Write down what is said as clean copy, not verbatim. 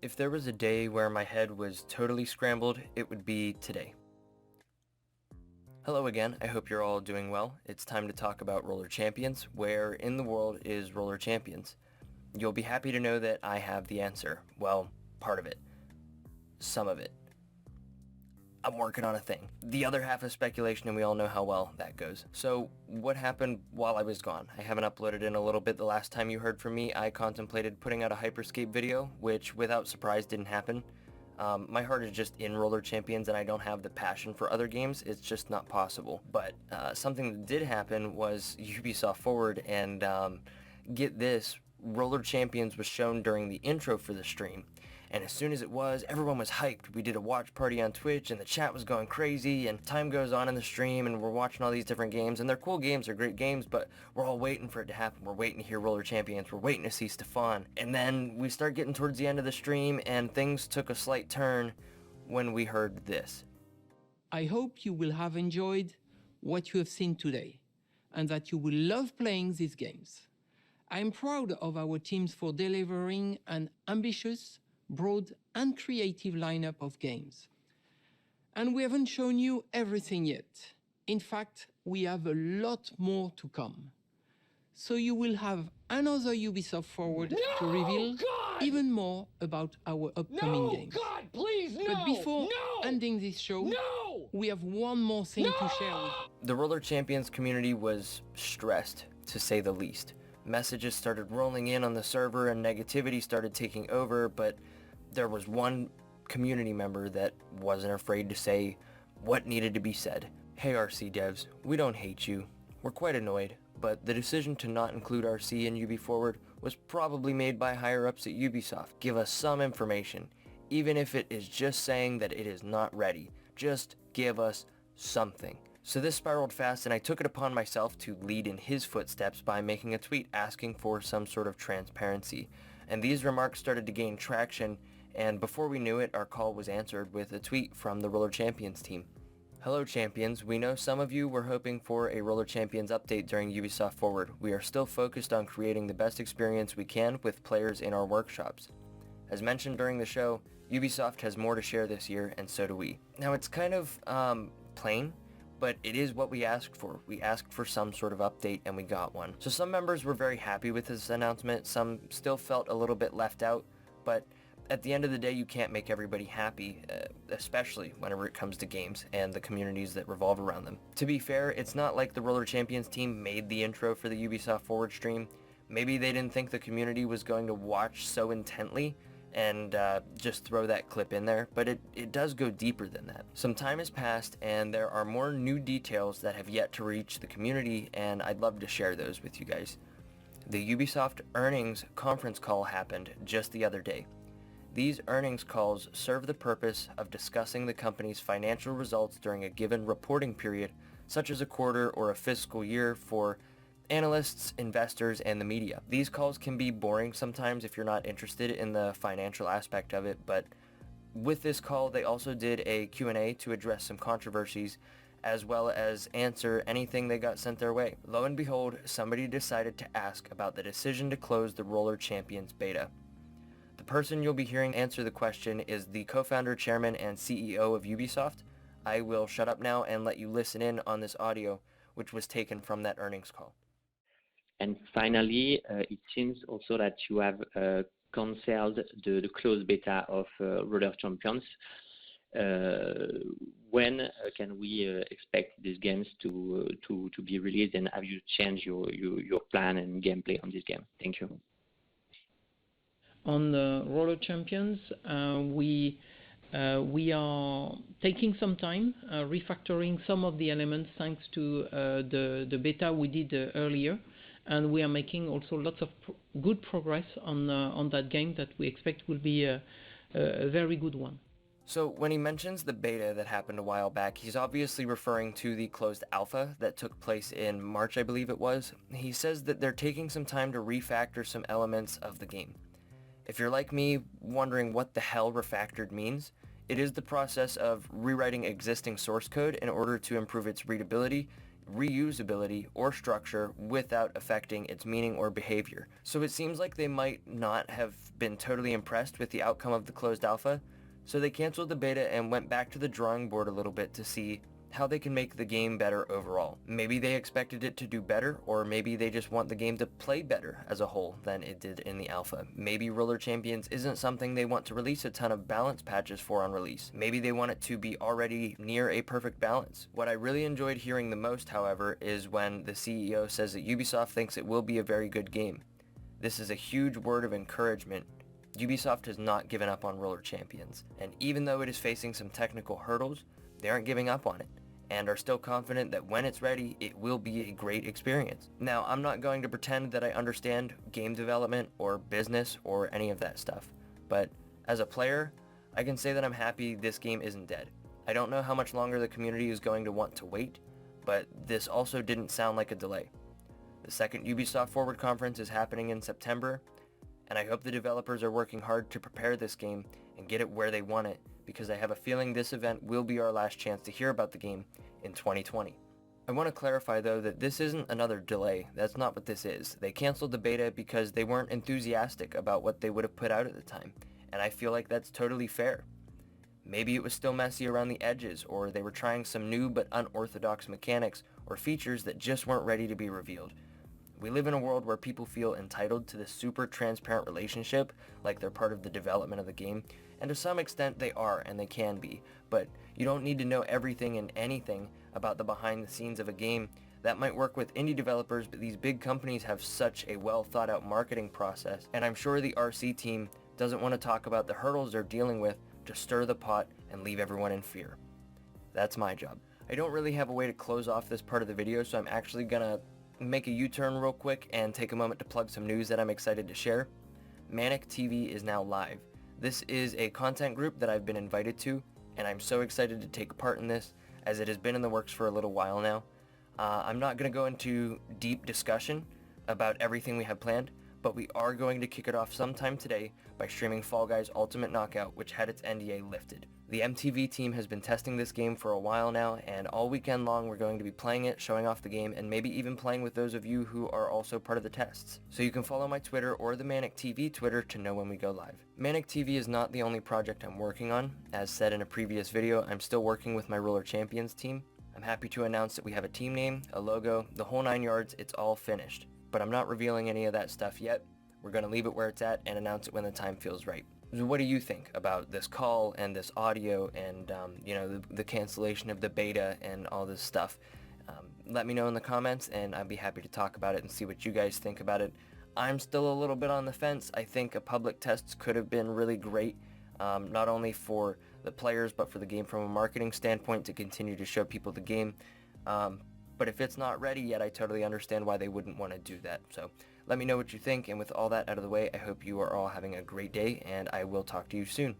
If there was a day where my head was totally scrambled, it would be today. Hello again, I hope you're all doing well. It's time to talk about Roller Champions. Where in the world is Roller Champions? You'll be happy to know that I have the answer. Well, part of it. Some of it. I'm working on a thing. The other half is speculation, and we all know how well that goes. So, what happened while I was gone? I haven't uploaded in a little bit. The last time you heard from me, I contemplated putting out a Hyperscape video, which, without surprise, didn't happen. My heart is just in Roller Champions, and I don't have the passion for other games. It's just not possible. But something that did happen was Ubisoft Forward, and get this, Roller Champions was shown during the intro for the stream. And as soon as it was, everyone was hyped. We did a watch party on Twitch and the chat was going crazy, and time goes on in the stream and we're watching all these different games, and they're cool games, they're great games, but we're all waiting for it to happen. We're waiting to hear Roller Champions, we're waiting to see Stefan. And then we start getting towards the end of the stream and things took a slight turn when we heard this. I hope you will have enjoyed what you have seen today and that you will love playing these games. I'm proud of our teams for delivering an ambitious, broad and creative lineup of games. And we haven't shown you everything yet. In fact, we have a lot more to come. So you will have another Ubisoft Forward to reveal even more about our upcoming games. God, please, no! But before ending this show, we have one more thing to share with you. The Roller Champions community was stressed, to say the least. Messages started rolling in on the server and negativity started taking over, but there was one community member that wasn't afraid to say what needed to be said. Hey RC devs, we don't hate you. We're quite annoyed, but the decision to not include RC in UB Forward was probably made by higher ups at Ubisoft. Give us some information, even if it is just saying that it is not ready. Just give us something. So this spiraled fast, and I took it upon myself to lead in his footsteps by making a tweet asking for some sort of transparency. And these remarks started to gain traction, and before we knew it, our call was answered with a tweet from the Roller Champions team. Hello Champions, we know some of you were hoping for a Roller Champions update during Ubisoft Forward. We are still focused on creating the best experience we can with players in our workshops. As mentioned during the show, Ubisoft has more to share this year, and so do we. Now it's kind of plain, but it is what we asked for. We asked for some sort of update and we got one. So some members were very happy with this announcement, some still felt a little bit left out, but at the end of the day, you can't make everybody happy, especially whenever it comes to games and the communities that revolve around them. To be fair, it's not like the Roller Champions team made the intro for the Ubisoft Forward stream. Maybe they didn't think the community was going to watch so intently and just throw that clip in there, but it does go deeper than that. Some time has passed and there are more new details that have yet to reach the community, and I'd love to share those with you guys. The Ubisoft earnings conference call happened just the other day. These earnings calls serve the purpose of discussing the company's financial results during a given reporting period, such as a quarter or a fiscal year, for analysts, investors, and the media. These calls can be boring sometimes if you're not interested in the financial aspect of it, but with this call they also did a Q&A to address some controversies as well as answer anything they got sent their way. Lo and behold, somebody decided to ask about the decision to close the Roller Champions beta. The person you'll be hearing answer the question is the co-founder, chairman, and CEO of Ubisoft. I will shut up now and let you listen in on this audio, which was taken from that earnings call. And finally, it seems also that you have canceled the closed beta of Roller Champions. When can we expect these games to be released, and have you changed your plan and gameplay on this game? Thank you. On the Roller Champions, we are taking some time refactoring some of the elements thanks to the beta we did earlier, and we are making also lots of good progress on that game that we expect will be a very good one. So when he mentions the beta that happened a while back, he's obviously referring to the closed alpha that took place in March, I believe it was. He says that they're taking some time to refactor some elements of the game. If you're like me, wondering what the hell refactored means, it is the process of rewriting existing source code in order to improve its readability, reusability, or structure without affecting its meaning or behavior. So it seems like they might not have been totally impressed with the outcome of the closed alpha, so they canceled the beta and went back to the drawing board a little bit to see how they can make the game better overall. Maybe they expected it to do better, or maybe they just want the game to play better as a whole than it did in the alpha. Maybe Roller Champions isn't something they want to release a ton of balance patches for on release. Maybe they want it to be already near a perfect balance. What I really enjoyed hearing the most, however, is when the CEO says that Ubisoft thinks it will be a very good game. This is a huge word of encouragement. Ubisoft has not given up on Roller Champions, and even though it is facing some technical hurdles, they aren't giving up on it, and are still confident that when it's ready, it will be a great experience. Now, I'm not going to pretend that I understand game development or business or any of that stuff, but as a player, I can say that I'm happy this game isn't dead. I don't know how much longer the community is going to want to wait, but this also didn't sound like a delay. The second Ubisoft Forward conference is happening in September, and I hope the developers are working hard to prepare this game and get it where they want it, because I have a feeling this event will be our last chance to hear about the game in 2020. I want to clarify though that this isn't another delay. That's not what this is. They canceled the beta because they weren't enthusiastic about what they would have put out at the time, and I feel like that's totally fair. Maybe it was still messy around the edges, or they were trying some new but unorthodox mechanics or features that just weren't ready to be revealed. We live in a world where people feel entitled to this super transparent relationship, like they're part of the development of the game, and to some extent they are, and they can be, but you don't need to know everything and anything about the behind the scenes of a game. That might work with indie developers, but these big companies have such a well thought out marketing process, and I'm sure the RC team doesn't want to talk about the hurdles they're dealing with to stir the pot and leave everyone in fear. That's my job. I don't really have a way to close off this part of the video, so I'm actually gonna make a U-turn real quick and take a moment to plug some news that I'm excited to share. Manic TV is now live. This is a content group that I've been invited to, and I'm so excited to take part in this, as it has been in the works for a little while now. I'm not going to go into deep discussion about everything we have planned, but we are going to kick it off sometime today by streaming Fall Guys Ultimate Knockout, which had its NDA lifted. The MTV team has been testing this game for a while now, and all weekend long we're going to be playing it, showing off the game, and maybe even playing with those of you who are also part of the tests. So you can follow my Twitter or the Manic TV Twitter to know when we go live. Manic TV is not the only project I'm working on. As said in a previous video, I'm still working with my Roller Champions team. I'm happy to announce that we have a team name, a logo, the whole 9 yards. It's all finished. But I'm not revealing any of that stuff yet. We're going to leave it where it's at and announce it when the time feels right. So what do you think about this call and this audio and, the cancellation of the beta and all this stuff? Let me know in the comments, and I'd be happy to talk about it and see what you guys think about it. I'm still a little bit on the fence. I think a public test could have been really great, not only for the players, but for the game from a marketing standpoint to continue to show people the game. But if it's not ready yet, I totally understand why they wouldn't want to do that. So let me know what you think, and with all that out of the way, I hope you are all having a great day, and I will talk to you soon.